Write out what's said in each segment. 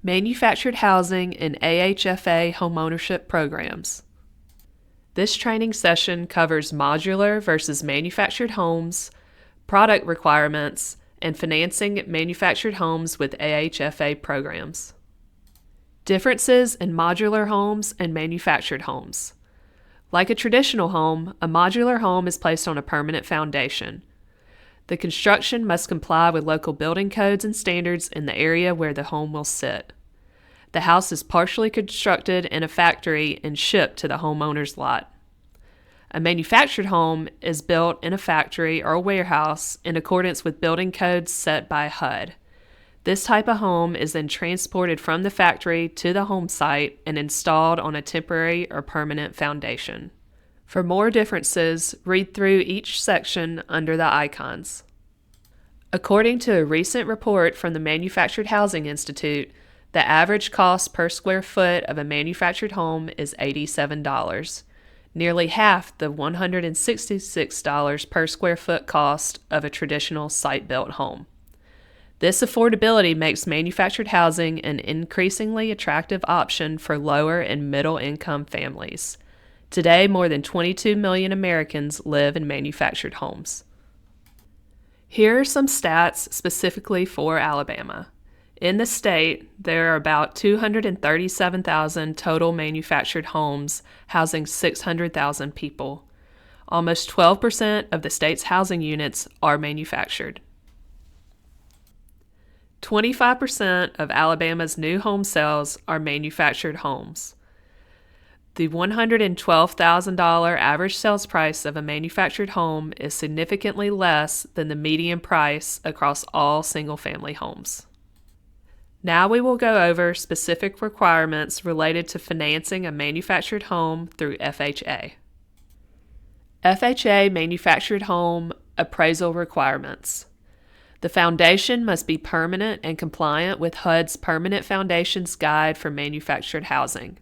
Manufactured housing and AHFA homeownership programs. This training session covers modular versus manufactured homes, product requirements, and financing manufactured homes with AHFA programs. Differences in modular homes and manufactured homes. Like a traditional home, a modular home is placed on a permanent foundation. The construction must comply with local building codes and standards in the area where the home will sit. The house is partially constructed in a factory and shipped to the homeowner's lot. A manufactured home is built in a factory or a warehouse in accordance with building codes set by HUD. This type of home is then transported from the factory to the home site and installed on a temporary or permanent foundation. For more differences, read through each section under the icons. According to a recent report from the Manufactured Housing Institute, the average cost per square foot of a manufactured home is $87, nearly half the $166 per square foot cost of a traditional site-built home. This affordability makes manufactured housing an increasingly attractive option for lower and middle-income families. Today, more than 22 million Americans live in manufactured homes. Here are some stats specifically for Alabama. In the state, there are about 237,000 total manufactured homes housing 600,000 people. Almost 12% of the state's housing units are manufactured. 25% of Alabama's new home sales are manufactured homes. The $112,000 average sales price of a manufactured home is significantly less than the median price across all single-family homes. Now we will go over specific requirements related to financing a manufactured home through FHA. FHA manufactured home appraisal requirements. The foundation must be permanent and compliant with HUD's Permanent Foundations Guide for Manufactured Housing.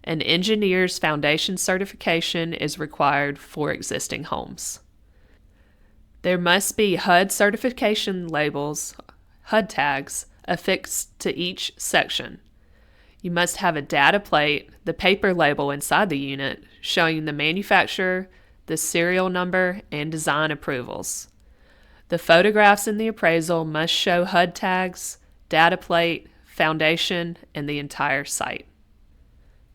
An engineer's foundation certification is required for existing homes. There must be HUD certification labels, HUD tags, affixed to each section. You must have a data plate, the paper label inside the unit, showing the manufacturer, the serial number, and design approvals. The photographs in the appraisal must show HUD tags, data plate, foundation, and the entire site.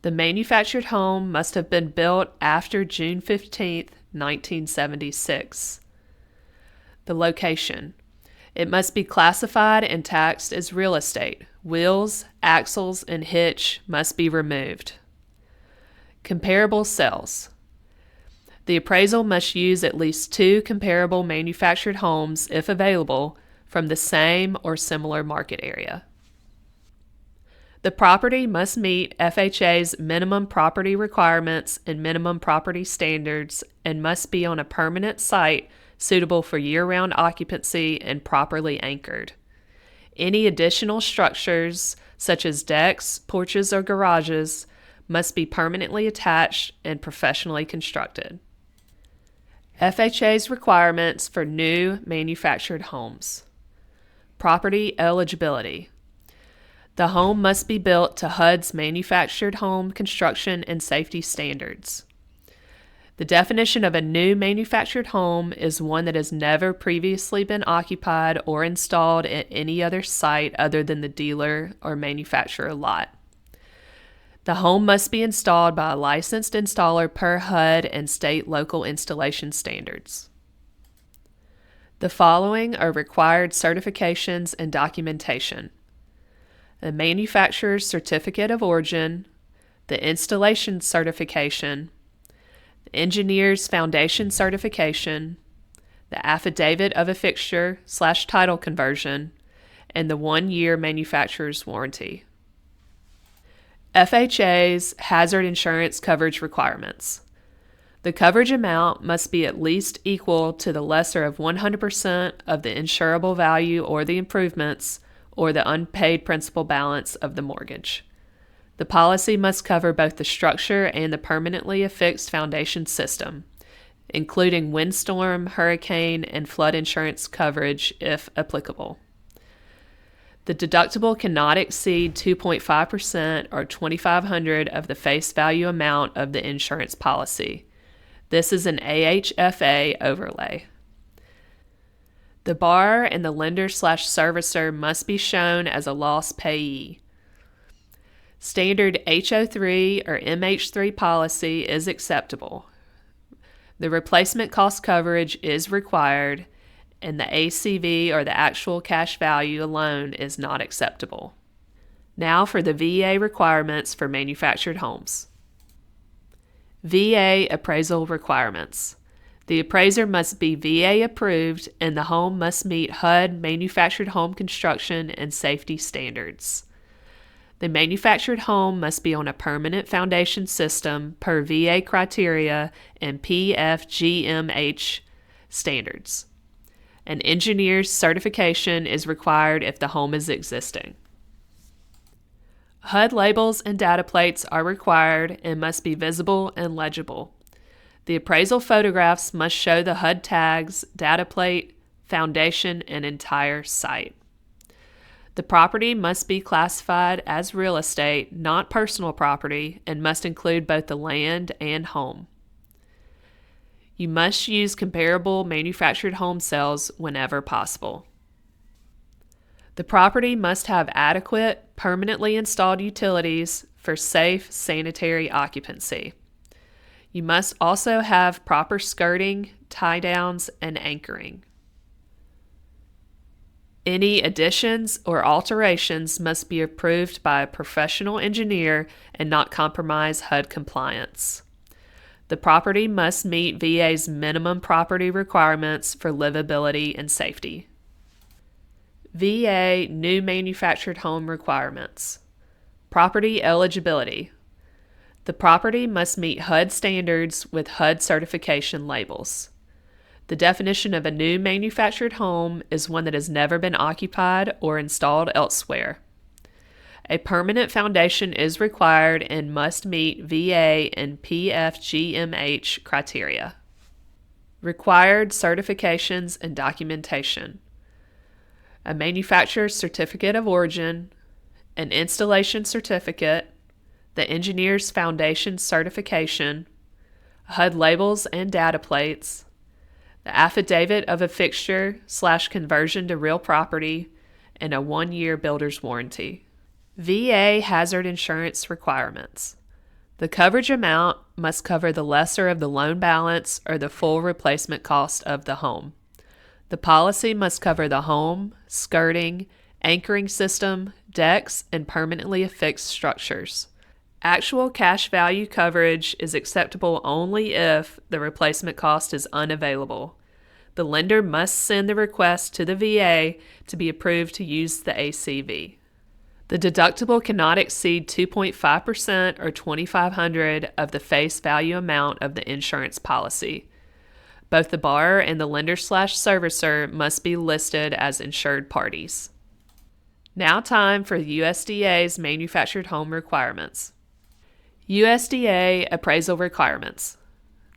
The manufactured home must have been built after June 15, 1976. The location. It must be classified and taxed as real estate. Wheels, axles, and hitch must be removed. Comparable sales. The appraisal must use at least 2 comparable manufactured homes, if available, from the same or similar market area. The property must meet FHA's minimum property requirements and minimum property standards and must be on a permanent site suitable for year-round occupancy and properly anchored. Any additional structures, such as decks, porches, or garages, must be permanently attached and professionally constructed. FHA's requirements for new manufactured homes. Property eligibility. The home must be built to HUD's manufactured home construction and safety standards. The definition of a new manufactured home is one that has never previously been occupied or installed at any other site other than the dealer or manufacturer lot. The home must be installed by a licensed installer per HUD and state local installation standards. The following are required certifications and documentation: the manufacturer's certificate of origin, the installation certification, the engineer's foundation certification, the affidavit of a fixture/title conversion, and the 1-year manufacturer's warranty. FHA's hazard insurance coverage requirements. The coverage amount must be at least equal to the lesser of 100% of the insurable value or the improvements or the unpaid principal balance of the mortgage. The policy must cover both the structure and the permanently affixed foundation system, including windstorm, hurricane, and flood insurance coverage if applicable. The deductible cannot exceed 2.5% or $2,500 of the face value amount of the insurance policy. This is an AHFA overlay. The borrower and the lender/servicer must be shown as a loss payee. Standard HO3 or MH3 policy is acceptable. The replacement cost coverage is required, and the ACV or the actual cash value alone is not acceptable. Now for the VA requirements for manufactured homes. VA appraisal requirements. The appraiser must be VA approved and the home must meet HUD manufactured home construction and safety standards. The manufactured home must be on a permanent foundation system per VA criteria and PFGMH standards. An engineer's certification is required if the home is existing. HUD labels and data plates are required and must be visible and legible. The appraisal photographs must show the HUD tags, data plate, foundation, and entire site. The property must be classified as real estate, not personal property, and must include both the land and home. You must use comparable manufactured home sales whenever possible. The property must have adequate, permanently installed utilities for safe, sanitary occupancy. You must also have proper skirting, tie-downs, and anchoring. Any additions or alterations must be approved by a professional engineer and not compromise HUD compliance. The property must meet VA's minimum property requirements for livability and safety. VA new manufactured home requirements. Property eligibility. The property must meet HUD standards with HUD certification labels. The definition of a new manufactured home is one that has never been occupied or installed elsewhere. A permanent foundation is required and must meet VA and PFGMH criteria. Required certifications and documentation. A manufacturer's certificate of origin, an installation certificate, the engineer's foundation certification, HUD labels and data plates, the affidavit of a fixture/conversion to real property, and a 1-year builder's warranty. VA hazard insurance requirements. The coverage amount must cover the lesser of the loan balance or the full replacement cost of the home. The policy must cover the home, skirting, anchoring system, decks, and permanently affixed structures. Actual cash value coverage is acceptable only if the replacement cost is unavailable. The lender must send the request to the VA to be approved to use the ACV. The deductible cannot exceed 2.5% or $2,500 of the face value amount of the insurance policy. Both the borrower and the lender/servicer must be listed as insured parties. Now time for USDA's manufactured home requirements. USDA appraisal requirements.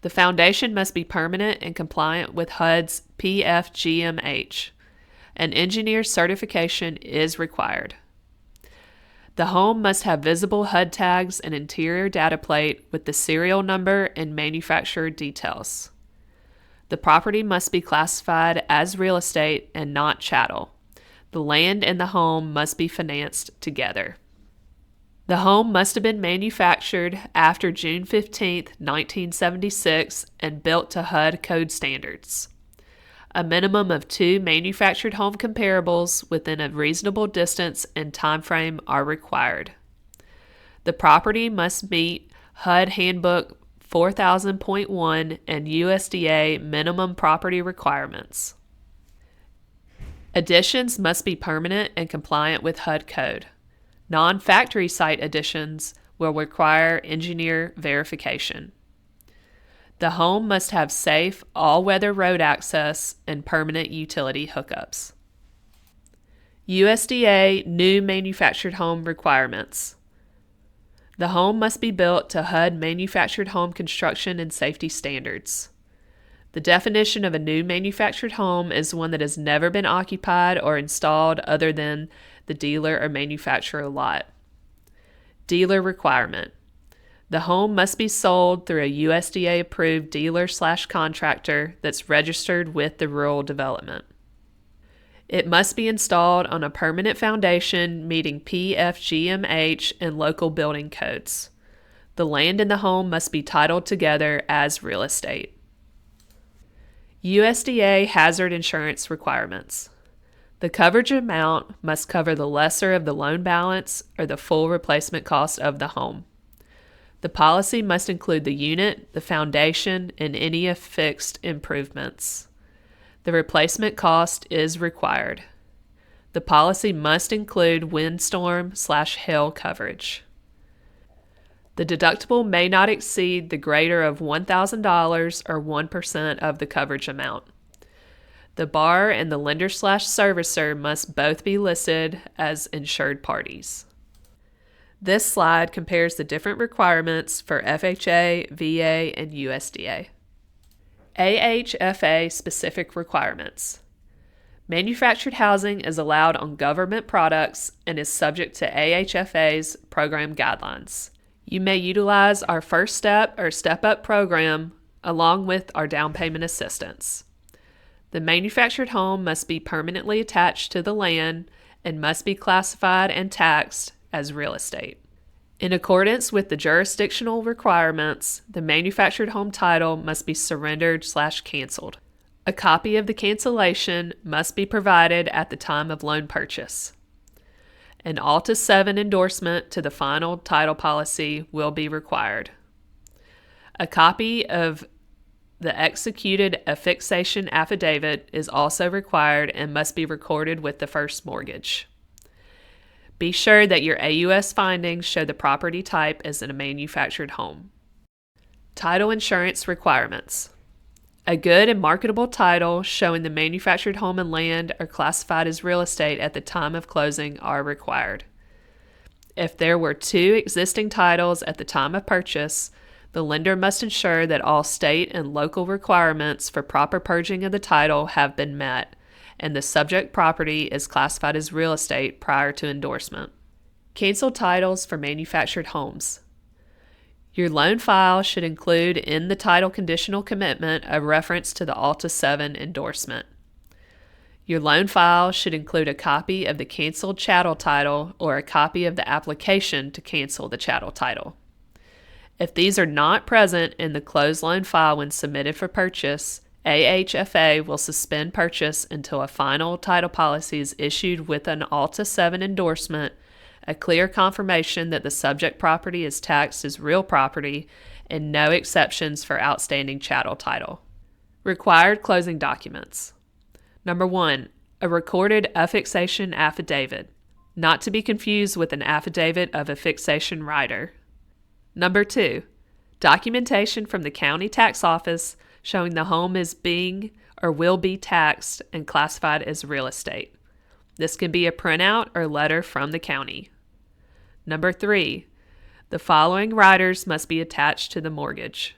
The foundation must be permanent and compliant with HUD's PFGMH. An engineer's certification is required. The home must have visible HUD tags and interior data plate with the serial number and manufacturer details. The property must be classified as real estate and not chattel. The land and the home must be financed together. The home must have been manufactured after June 15, 1976 and built to HUD code standards. A minimum of 2 manufactured home comparables within a reasonable distance and time frame are required. The property must meet HUD Handbook 4000.1 and USDA minimum property requirements. Additions must be permanent and compliant with HUD code. Non-factory site additions will require engineer verification. The home must have safe, all-weather road access and permanent utility hookups. USDA new manufactured home requirements. The home must be built to HUD manufactured home construction and safety standards. The definition of a new manufactured home is one that has never been occupied or installed other than the dealer or manufacturer lot. Dealer requirement. The home must be sold through a USDA-approved dealer/contractor that's registered with the rural development. It must be installed on a permanent foundation meeting PFGMH and local building codes. The land and the home must be titled together as real estate. USDA hazard insurance requirements. The coverage amount must cover the lesser of the loan balance or the full replacement cost of the home. The policy must include the unit, the foundation, and any affixed improvements. The replacement cost is required. The policy must include windstorm/hail coverage. The deductible may not exceed the greater of $1,000 or 1% of the coverage amount. The borrower and the lender/servicer must both be listed as insured parties. This slide compares the different requirements for FHA, VA, and USDA. AHFA specific requirements. Manufactured housing is allowed on government products and is subject to AHFA's program guidelines. You may utilize our First Step or Step Up program along with our down payment assistance. The manufactured home must be permanently attached to the land and must be classified and taxed as real estate. In accordance with the jurisdictional requirements, the manufactured home title must be surrendered/canceled. A copy of the cancellation must be provided at the time of loan purchase. An AHFA 7 endorsement to the final title policy will be required. A copy of the executed affixation affidavit is also required and must be recorded with the first mortgage. Be sure that your AUS findings show the property type as in a manufactured home. Title insurance requirements. A good and marketable title showing the manufactured home and land are classified as real estate at the time of closing are required. If there were 2 existing titles at the time of purchase, the lender must ensure that all state and local requirements for proper purging of the title have been met, and the subject property is classified as real estate prior to endorsement. Cancel titles for manufactured homes. Your loan file should include in the title conditional commitment a reference to the AHFA 7 endorsement. Your loan file should include a copy of the canceled chattel title or a copy of the application to cancel the chattel title. If these are not present in the closed loan file when submitted for purchase, AHFA will suspend purchase until a final title policy is issued with an AHFA 7 endorsement, a clear confirmation that the subject property is taxed as real property, and no exceptions for outstanding chattel title. Required closing documents. Number 1, a recorded affixation affidavit, not to be confused with an affidavit of affixation writer. Number 2, documentation from the county tax office showing the home is being or will be taxed and classified as real estate. This can be a printout or letter from the county. Number 3, the following writers must be attached to the mortgage: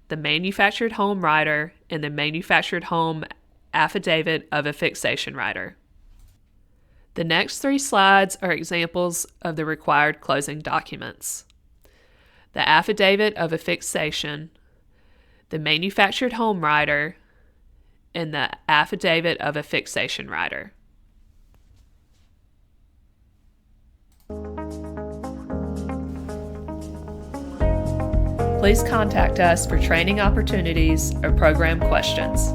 the manufactured home writer and the manufactured home affidavit of affixation writer. The next 3 slides are examples of the required closing documents: the affidavit of affixation, the manufactured home writer, and the affidavit of affixation writer. Please contact us for training opportunities or program questions.